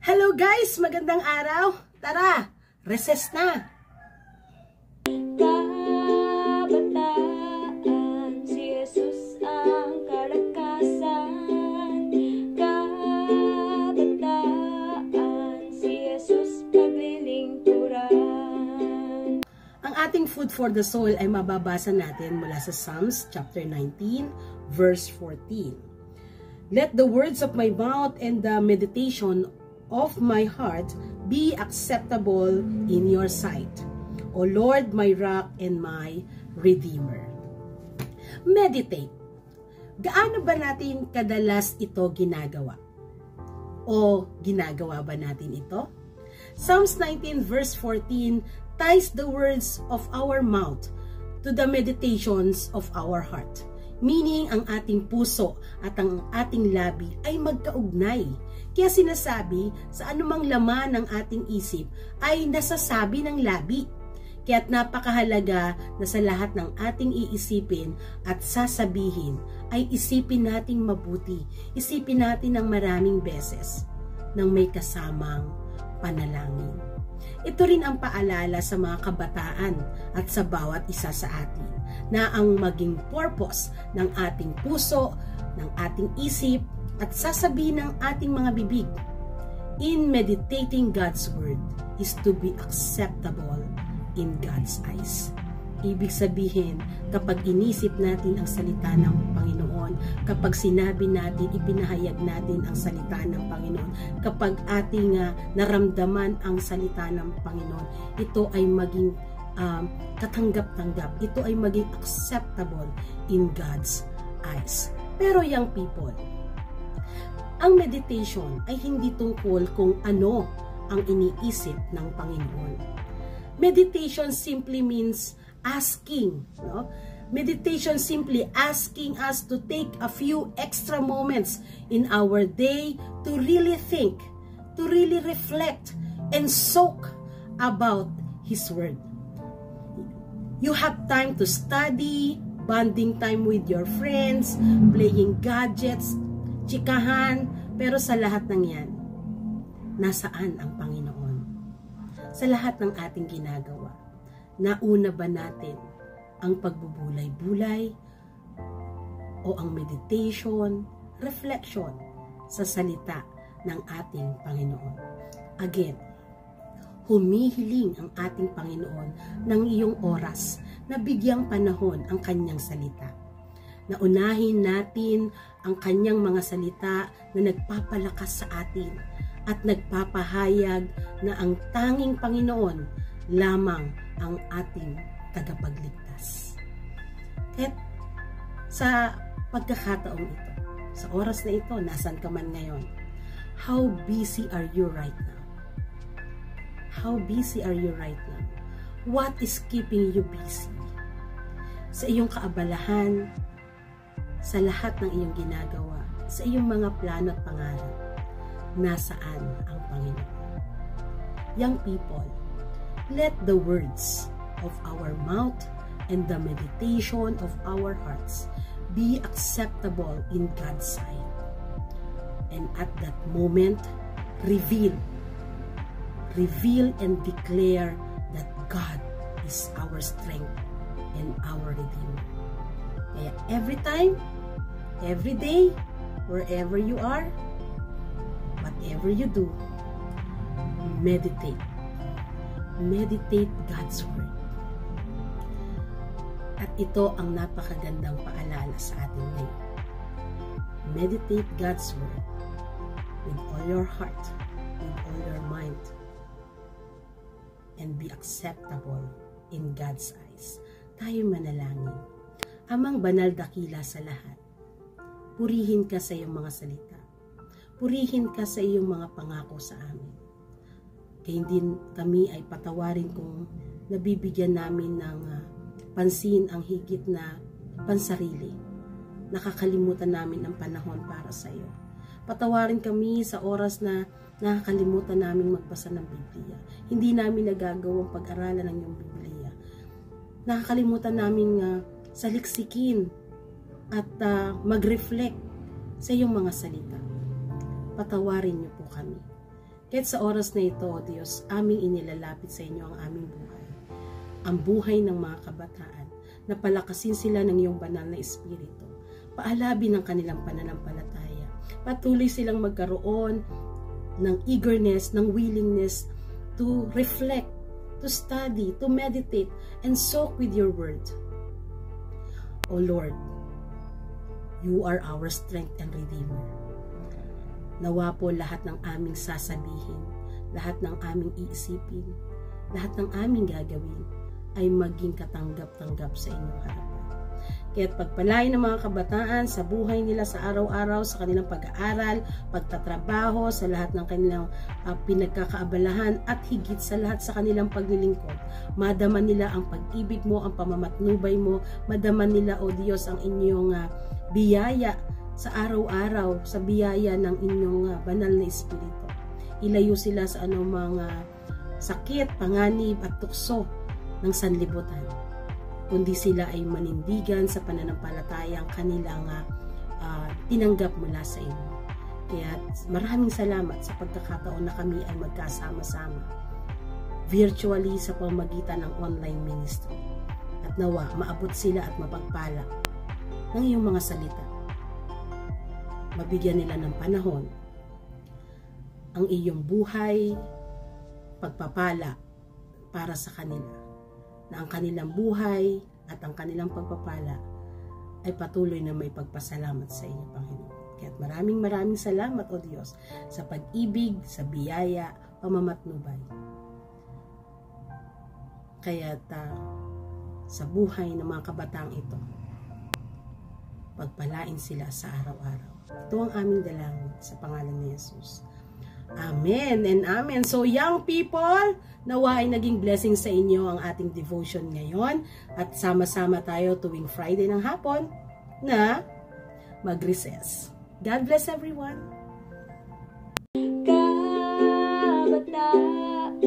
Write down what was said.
Hello guys! Magandang araw! Tara! Recess na! Kabataan, si Jesus ang kalakasan. Kabataan, si Jesus paglilingkuran. Ang ating food for the soul ay mababasa natin mula sa Psalms chapter 19, verse 14. Let the words of my mouth and the meditation of my heart be acceptable in your sight, O Lord, my rock and my redeemer. Meditate. Gaano ba natin kadalas ito ginagawa? O ginagawa ba natin ito? Psalms 19 verse 14 ties the words of our mouth to the meditations of our heart. Meaning, ang ating puso at ang ating labi ay magkaugnay. Kaya sinasabi, sa anumang laman ng ating isip ay nasasabi ng labi. Kaya't napakahalaga na sa lahat ng ating iisipin at sasabihin ay isipin nating mabuti. Isipin natin ng maraming beses nang may kasamang panalangin. Ito rin ang paalala sa mga kabataan at sa bawat isa sa atin na ang maging purpose ng ating puso, ng ating isip, at sasabihin ng ating mga bibig in meditating God's Word is to be acceptable in God's eyes. Ibig sabihin, kapag inisip natin ang salita ng Panginoon, kapag sinabi natin, ipinahayag natin ang salita ng Panginoon, kapag ating naramdaman ang salita ng Panginoon, ito ay maging katanggap-tanggap. Ito ay maging acceptable in God's eyes. Pero young people, ang meditation ay hindi tungkol kung ano ang iniisip ng Panginoon. Meditation simply means asking, no? Meditation simply asking us to take a few extra moments in our day to really think, to really reflect and soak about His Word. You have time to study, bonding time with your friends, playing gadgets, chikahan, pero sa lahat ng yan, nasaan ang Panginoon? Sa lahat ng ating ginagawa, nauna ba natin ang pagbubulay-bulay o ang meditation, reflection sa salita ng ating Panginoon? Again, humihiling ang ating Panginoon ng iyong oras na bigyang panahon ang kanyang salita. Naunahin natin ang kanyang mga salita na nagpapalakas sa atin at nagpapahayag na ang tanging Panginoon lamang ang ating tagapagligtas. At sa pagkakataong ito, sa oras na ito, nasan ka man ngayon, how busy are you right now? How busy are you right now? What is keeping you busy? Sa iyong kaabalahan, sa lahat ng iyong ginagawa, sa iyong mga plano at pangarap, nasaan ang Panginoon? Young people, let the words of our mouth and the meditation of our hearts be acceptable in God's sight. And at that moment, reveal and declare that God is our strength and our Redeemer. Kaya every time, every day, wherever you are, whatever you do, meditate. Meditate God's Word. At ito ang napakagandang paalala sa atin ngayon. Meditate God's Word with all your heart, with all your mind, and be acceptable in God's eyes. Tayo manalangin. Amang banal dakila sa lahat, purihin ka sa iyong mga salita. Purihin ka sa iyong mga pangako sa amin. Kaya din kami ay patawarin kung nabibigyan namin ng pansin ang higit na pansarili. Nakakalimutan namin ang panahon para sa iyo. Patawarin kami sa oras na nakakalimutan namin magbasa ng Biblia. Hindi namin nagagawang pag-aralan ng iyong Biblia. Nakakalimutan namin saliksikin at mag-reflect sa iyong mga salita. Patawarin niyo po kami. Kahit sa oras na ito, O Diyos, aming inilalapit sa inyo ang aming buhay. Ang buhay ng mga kabataan, na palakasin sila ng iyong banal na espiritu. Paalabin ang kanilang pananampalataya. Patuloy silang magkaroon ng eagerness, ng willingness to reflect, to study, to meditate, and soak with your word. O Lord, you are our strength and redeemer. Nawa po lahat ng aming sasabihin, lahat ng aming iisipin, lahat ng aming gagawin ay maging katanggap-tanggap sa inyong harapan. Kaya't pagpalain ng mga kabataan sa buhay nila sa araw-araw, sa kanilang pag-aaral, pagtatrabaho, sa lahat ng kanilang pinagkakaabalahan at higit sa lahat sa kanilang paglilingkod. Madama nila ang pag-ibig mo, ang pamamatnubay mo, madama nila, O Diyos, ang inyong biyaya sa araw-araw, sa biyaya ng inyong banal na espiritu. Ilayo sila sa anumang sakit, panganib at tukso ng sanlibutan, kundi sila ay manindigan sa pananampalatayang kanilang tinanggap mula sa inyo. Kaya maraming salamat sa pagkakataon na kami ay magkasama-sama virtually sa pamamagitan ng online ministry. At nawa, maabot sila at mapagpala ng iyong mga salita. Mabigyan nila ng panahon ang iyong buhay, pagpapala para sa kanila, na ang kanilang buhay at ang kanilang pagpapala ay patuloy na may pagpasalamat sa inyo, Panginoon. Kaya maraming salamat, O Diyos, sa pag-ibig, sa biyaya, pamamatnubay. Kaya sa buhay ng mga kabataang ito, pagpalain sila sa araw-araw. Ito ang aming dalangin sa pangalan ni Jesus. Amen and amen. So young people, nawa ay naging blessing sa inyo ang ating devotion ngayon. At sama-sama tayo tuwing Friday ng hapon na mag-recess. God bless everyone. Kabataan